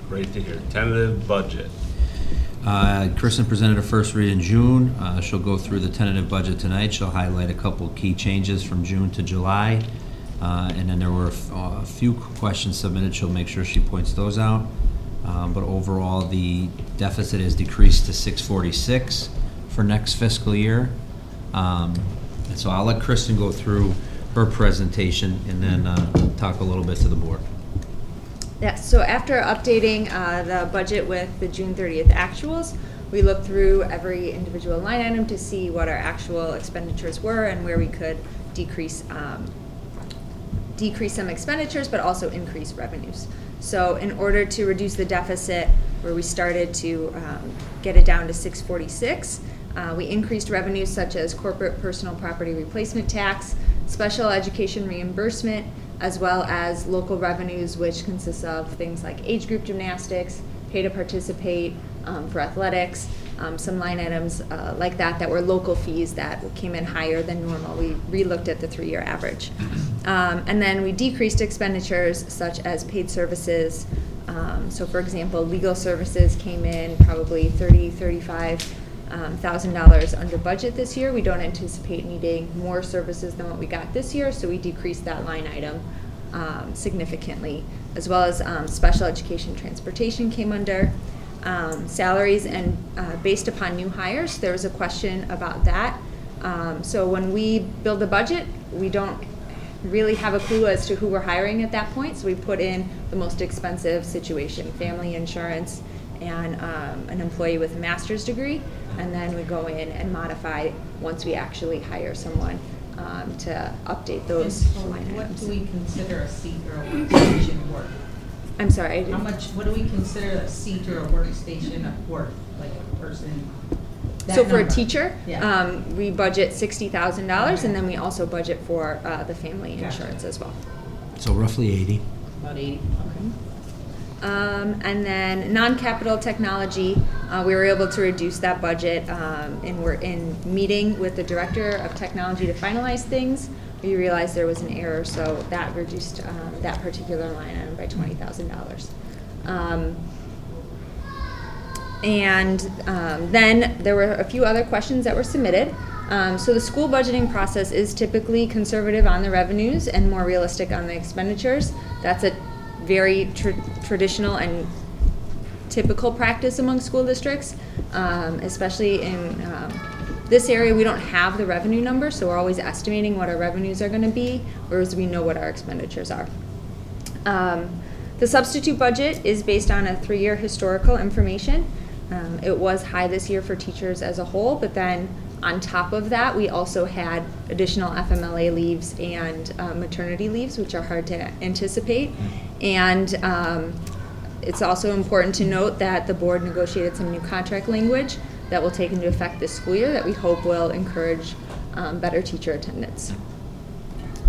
Great to hear. Tentative budget. Kristen presented a first read in June. She'll go through the tentative budget tonight. She'll highlight a couple key changes from June to July. And then there were a few questions submitted. She'll make sure she points those out. But overall, the deficit is decreased to 646 for next fiscal year. And so I'll let Kristen go through her presentation and then talk a little bit to the board. Yes, so after updating the budget with the June 30th actuals, we looked through every individual line item to see what our actual expenditures were and where we could decrease some expenditures, but also increase revenues. So in order to reduce the deficit, where we started to get it down to 646, we increased revenues such as corporate personal property replacement tax, special education reimbursement, as well as local revenues, which consists of things like age group gymnastics, pay to participate for athletics, some line items like that were local fees that came in higher than normal. We re-looked at the 3-year average. And then we decreased expenditures such as paid services. So for example, legal services came in probably $35,000 under budget this year. We don't anticipate needing more services than what we got this year, so we decreased that line item significantly, as well as special education transportation came under. Salaries and based upon new hires, there was a question about that. So when we build the budget, we don't really have a clue as to who we're hiring at that point, so we put in the most expensive situation, family insurance, and an employee with a master's degree, and then we go in and modify once we actually hire someone to update those line items. What do we consider a seat or a workstation worth? I'm sorry. What do we consider a seat or a workstation worth, like a person? So for a teacher, yeah. We budget $60,000, Okay. and then we also budget for the family insurance as well. So roughly 80. About 80. Okay. And then non-capital technology, we were able to reduce that budget, and we're in meeting with the director of technology to finalize things. We realized there was an error, so that reduced that particular line item by $20,000. Then there were a few other questions that were submitted. So the school budgeting process is typically conservative on the revenues and more realistic on the expenditures. That's a very traditional and typical practice among school districts, especially in this area. We don't have the revenue number, so we're always estimating what our revenues are going to be, whereas we know what our expenditures are. The substitute budget is based on a 3-year historical information. It was high this year for teachers as a whole, but then on top of that, we also had additional FMLA leaves and maternity leaves, which are hard to anticipate. And it's also important to note that the board negotiated some new contract language that will take into effect this school year that we hope will encourage better teacher attendance.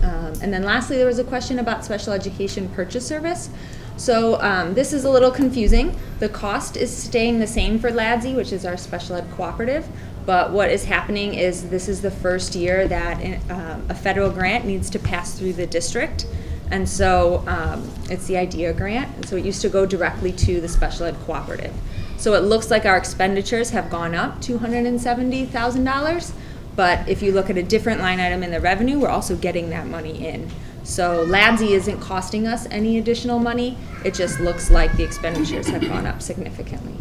And then lastly, there was a question about special education purchase service. So this is a little confusing. The cost is staying the same for LADSI, which is our special ed cooperative, but what is happening is this is the first year that a federal grant needs to pass through the district, and so it's the IDEA grant, and so it used to go directly to the special ed cooperative. So it looks like our expenditures have gone up $270,000, but if you look at a different line item in the revenue, we're also getting that money in. So LADSI isn't costing us any additional money. It just looks like the expenditures have gone up significantly.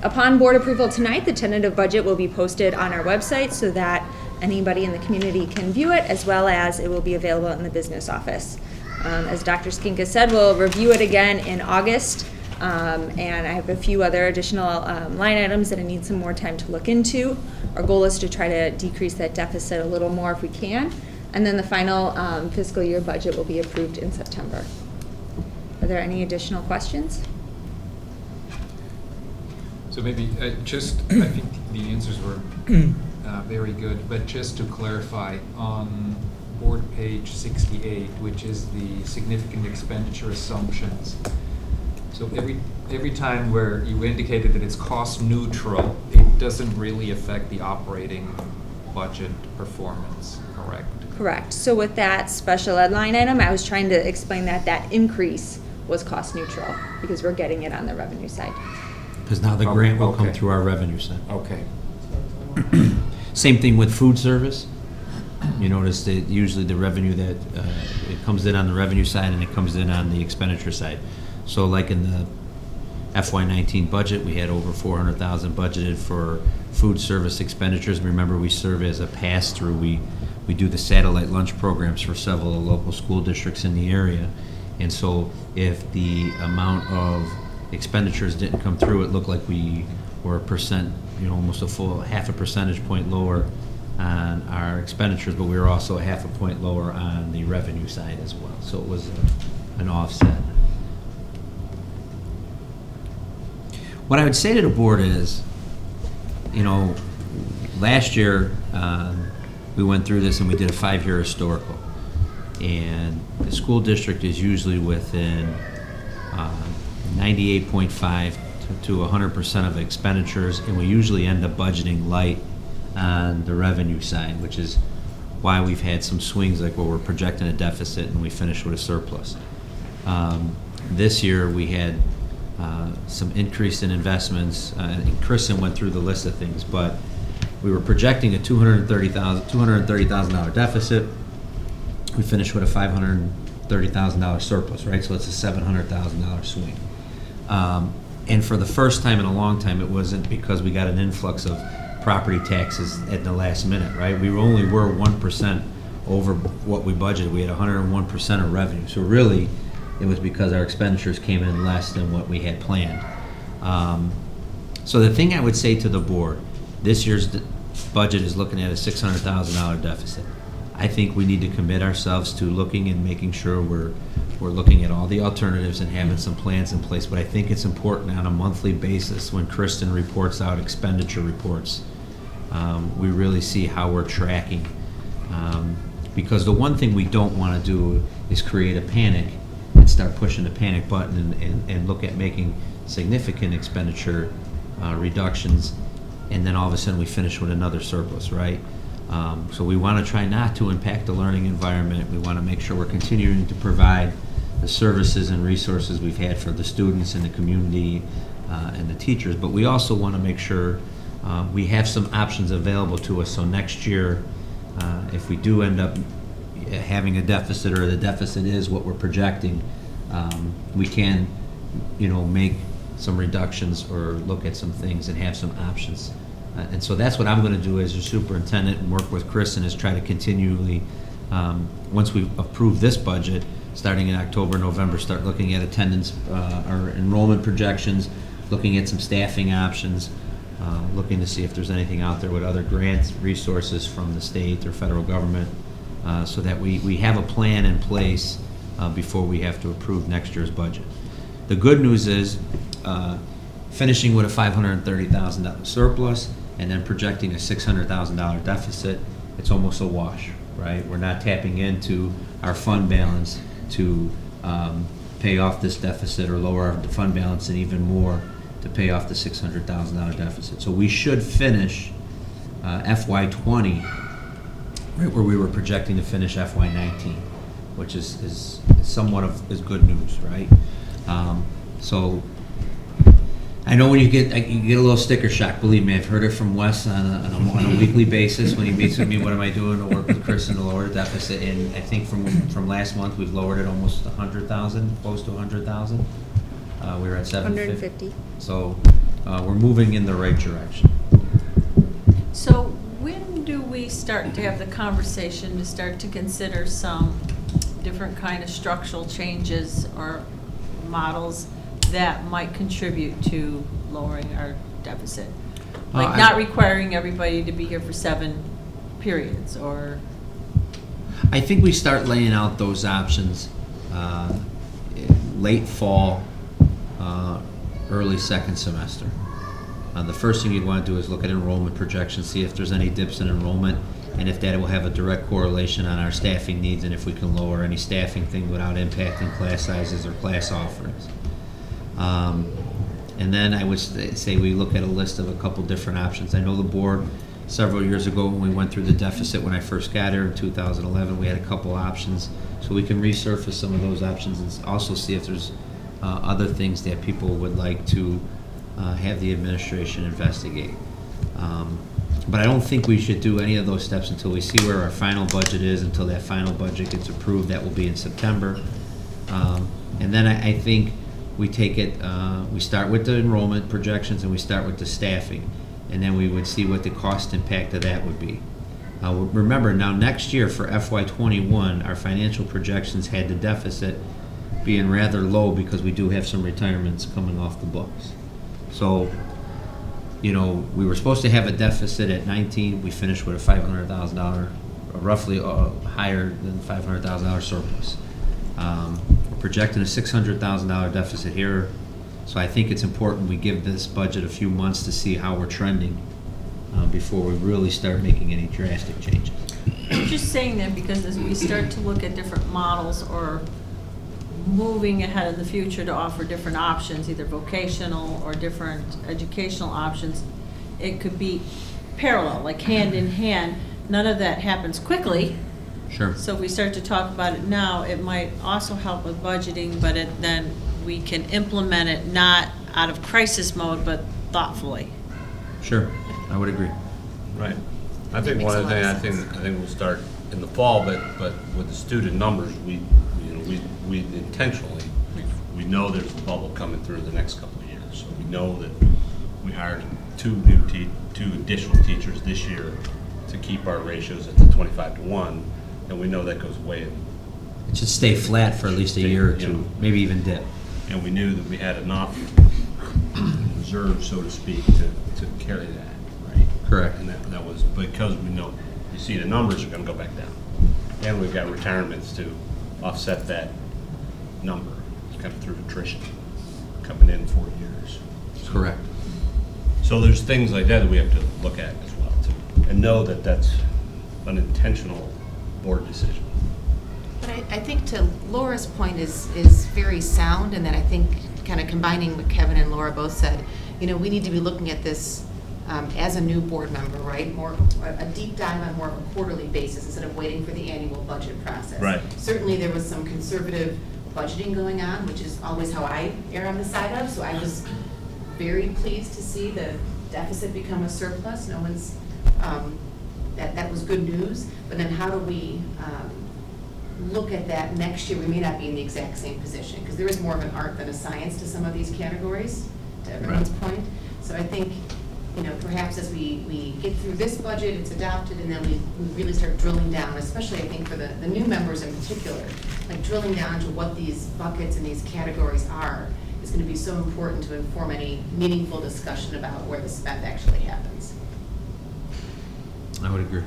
Upon board approval tonight, the tentative budget will be posted on our website so that anybody in the community can view it, as well as it will be available in the business office. As Dr. Skinka said, we'll review it again in August, and I have a few other additional line items that I need some more time to look into. Our goal is to try to decrease that deficit a little more if we can, and then the final fiscal year budget will be approved in September. Are there any additional questions? So maybe I think the answers were very good, but just to clarify, on board page 68, which is the significant expenditure assumptions, so every time where you indicated that it's cost neutral, it doesn't really affect the operating budget performance, correct? Correct. So with that special ed line item, I was trying to explain that increase was cost neutral, because we're getting it on the revenue side. Because now the grant will come Okay. through our revenue side. Okay. Same thing with food service. You notice that usually the revenue that, it comes in on the revenue side and it comes in on the expenditure side. So like in the FY19 budget, we had over 400,000 budgeted for food service expenditures. Remember, we serve as a pass-through. We do the satellite lunch programs for several local school districts in the area. And so if the amount of expenditures didn't come through, it looked like we were a percent, almost a full half a percentage point lower on our expenditures, but we were also a half a point lower on the revenue side as well. So it was an offset. What I would say to the board is, last year we went through this and we did a 5-year historical. And the school district is usually within 98.5 to 100% of expenditures, and we usually end up budgeting light on the revenue side, which is why we've had some swings, like where we're projecting a deficit and we finish with a surplus. This year we had some increase in investments, and Kristen went through the list of things, but we were projecting a $230,000 deficit. We finished with a $530,000 surplus, right? So it's a $700,000 swing. And for the first time in a long time, it wasn't because we got an influx of property taxes at the last minute, right? We only were 1% over what we budgeted. We had 101% of revenue. So really, it was because our expenditures came in less than what we had planned. So the thing I would say to the board, this year's budget is looking at a $600,000 deficit. I think we need to commit ourselves to looking and making sure we're looking at all the alternatives and having some plans in place. But I think it's important on a monthly basis when Kristen reports out expenditure reports, we really see how we're tracking. Because the one thing we don't want to do is create a panic and start pushing the panic button and look at making significant expenditure reductions, and then all of a sudden we finish with another surplus, right? So we want to try not to impact the learning environment. We want to make sure we're continuing to provide the services and resources we've had for the students and the community and the teachers, but we also want to make sure we have some options available to us. So next year, if we do end up having a deficit, or the deficit is what we're projecting, we can, make some reductions or look at some things and have some options. And so that's what I'm going to do as your superintendent, and work with Kristen, is try to continually, once we approve this budget, starting in October, November, start looking at attendance or enrollment projections, looking at some staffing options, looking to see if there's anything out there with other grants, resources from the state or federal government, so that we have a plan in place before we have to approve next year's budget. The good news is, finishing with a $530,000 surplus and then projecting a $600,000 deficit, it's almost a wash, right? We're not tapping into our fund balance to pay off this deficit, or lower our fund balance and even more to pay off the $600,000 deficit. So we should finish FY20 right where we were projecting to finish FY19, which is somewhat of good news, right? So I know when you get a little sticker shock. Believe me, I've heard it from Wes on a weekly basis when he meets with me. What am I doing to work with Kristen to lower the deficit? And I think from last month we've lowered it almost 100,000, close to 100,000. We were at 750. So we're moving in the right direction. So when do we start to have the conversation to start to consider some different kind of structural changes or models that might contribute to lowering our deficit? Like not requiring everybody to be here for 7 periods, or? I think we start laying out those options late fall, early second semester. The first thing you'd want to do is look at enrollment projections, see if there's any dips in enrollment, and if that will have a direct correlation on our staffing needs, and if we can lower any staffing thing without impacting class sizes or class offerings. And then I would say we look at a list of a couple different options. I know the board, several years ago when we went through the deficit when I first got here in 2011, we had a couple options. So we can resurface some of those options and also see if there's other things that people would like to have the administration investigate. But I don't think we should do any of those steps until we see where our final budget is, until that final budget gets approved. That will be in September. And then I think we take it, we start with the enrollment projections and we start with the staffing. And then we would see what the cost impact of that would be. Remember, now next year for FY21, our financial projections had the deficit being rather low because we do have some retirements coming off the books. So, you know, we were supposed to have a deficit at 19. We finished with a $500,000, roughly higher than $500,000 surplus. We're projecting a $600,000 deficit here. So I think it's important we give this budget a few months to see how we're trending before we really start making any drastic changes. I'm just saying that because as we start to look at different models or moving ahead in the future to offer different options, either vocational or different educational options, it could be parallel, like hand in hand. None of that happens quickly. Sure. So if we start to talk about it now, it might also help with budgeting, but then we can implement it not out of crisis mode, but thoughtfully. Sure, I would agree. Right. I think one of the things, I think we'll start in the fall, but with the student numbers, we intentionally, we know there's a bubble coming through the next couple of years. So we know that we hired two additional teachers this year to keep our ratios at the 25-to-1, and we know that goes way in. It should stay flat for at least a year or two, maybe even dip. And we knew that we had enough reserve, so to speak, to carry that, right? Correct. And that was because we know, you see the numbers are going to go back down. And we've got retirements to offset that number, kind of through attrition, coming in 4 years. Correct. So there's things like that we have to look at as well, too, and know that that's an intentional board decision. But I think to Laura's point is very sound, and that I think kind of combining what Kevin and Laura both said, you know, we need to be looking at this as a new board member, right? More a deep dive on more of a quarterly basis instead of waiting for the annual budget process. Right. Certainly there was some conservative budgeting going on, which is always how I err on the side of, so I was very pleased to see the deficit become a surplus. No one's, that was good news, but then how do we look at that next year? We may not be in the exact same position, because there is more of an art than a science to some of these categories, to everyone's point. So I think, you know, perhaps as we get through this budget, it's adopted, and then we really start drilling down, especially I think for the new members in particular, like drilling down to what these buckets and these categories are is going to be so important to inform any meaningful discussion about where the spend actually happens. I would agree.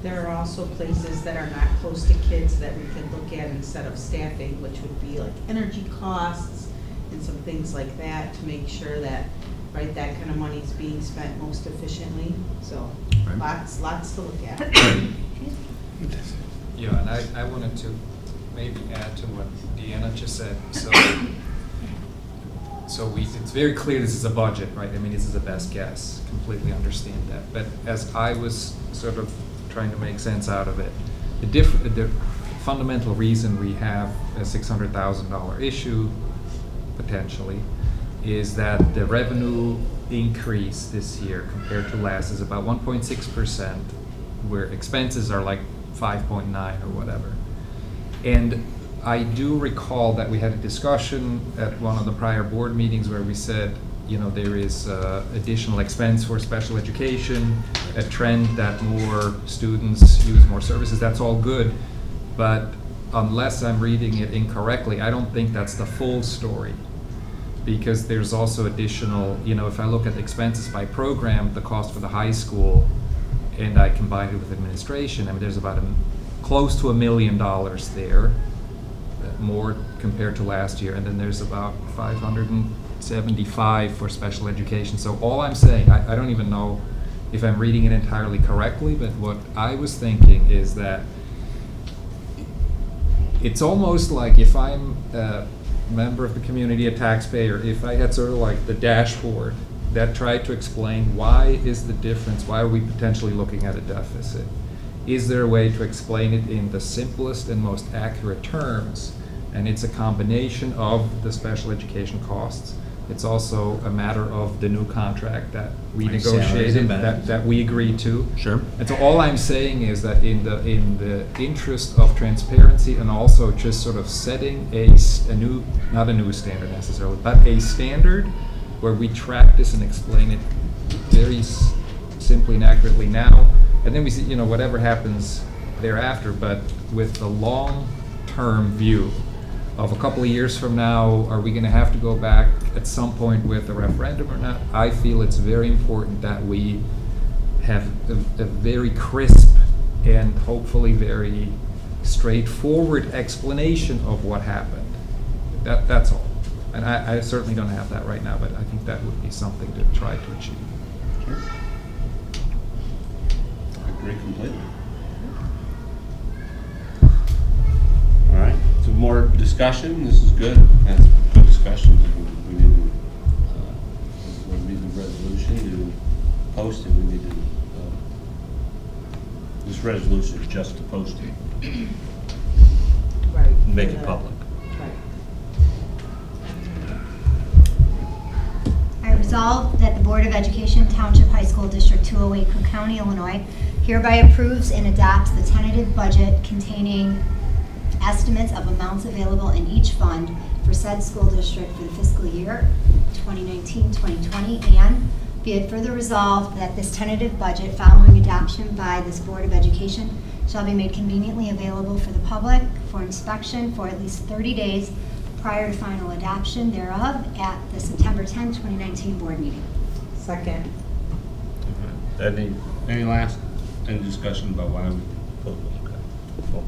There are also places that are not close to kids that we can look at instead of staffing, which would be like energy costs and some things like that to make sure that, right, that kind of money is being spent most efficiently. So Right. lots to look at. Yeah, and I wanted to maybe add to what Deanna just said. So it's very clear this is a budget, right? I mean, this is a best guess, completely understand that. But as I was sort of trying to make sense out of it, the fundamental reason we have a $600,000 issue, potentially, is that the revenue increase this year compared to last is about 1.6%, where expenses are like 5.9 or whatever. And I do recall that we had a discussion at one of the prior board meetings where we said, you know, there is additional expense for special education, a trend that more students use more services. That's all good, but unless I'm reading it incorrectly, I don't think that's the full story. Because there's also additional, you know, if I look at the expenses by program, the cost for the high school, and I combine it with administration, I mean, there's about close to $1 million there, more compared to last year, and then there's about 575 for special education. So all I'm saying, I don't even know if I'm reading it entirely correctly, but what I was thinking is that it's almost like if I'm a member of the community, a taxpayer, if I had sort of like the dashboard that tried to explain why is the difference, why are we potentially looking at a deficit? Is there a way to explain it in the simplest and most accurate terms And it's a combination of the special education costs. It's also a matter of the new contract that we Like salaries and negotiated, benefits. that we agreed to. Sure. And so all I'm saying is that in the interest of transparency and also just sort of setting a new, not a new standard necessarily, but a standard where we track this and explain it very simply and accurately now, and then we see, whatever happens thereafter, but with the long-term view of a couple of years from now, are we going to have to go back at some point with a referendum or not? I feel it's very important that we have a very crisp and hopefully very straightforward explanation of what happened. That's all. And I certainly don't have that right now, but I think that would be something to try to achieve. Sure. I agree completely. All right, so more discussion, this is good, that's good discussion. We need to, when we need the resolution to post it, we need to, this resolution is just to post it, Right. make it public. Right. I resolve that the Board of Education, Township High School District 208, Cook County, Illinois, hereby approves and adopts the tentative budget containing estimates of amounts available in each fund for said school district for the fiscal year 2019-2020, and be it further resolved that this tentative budget, following adoption by this Board of Education, shall be made conveniently available for the public for inspection for at least 30 days prior to final adoption thereof at the September 10, 2019 board meeting. Second. Any discussion about why we put it? Okay. Cool.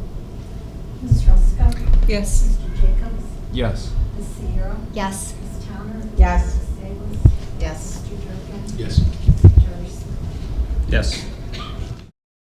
Ms. Ruska? Yes. Mr. Jacobs? Yes. Ms. Sierra? Yes. Ms. Towner? Yes. Ms. Salas? Yes. Mr. Durkin? Yes. Mr. Joyce? Yes.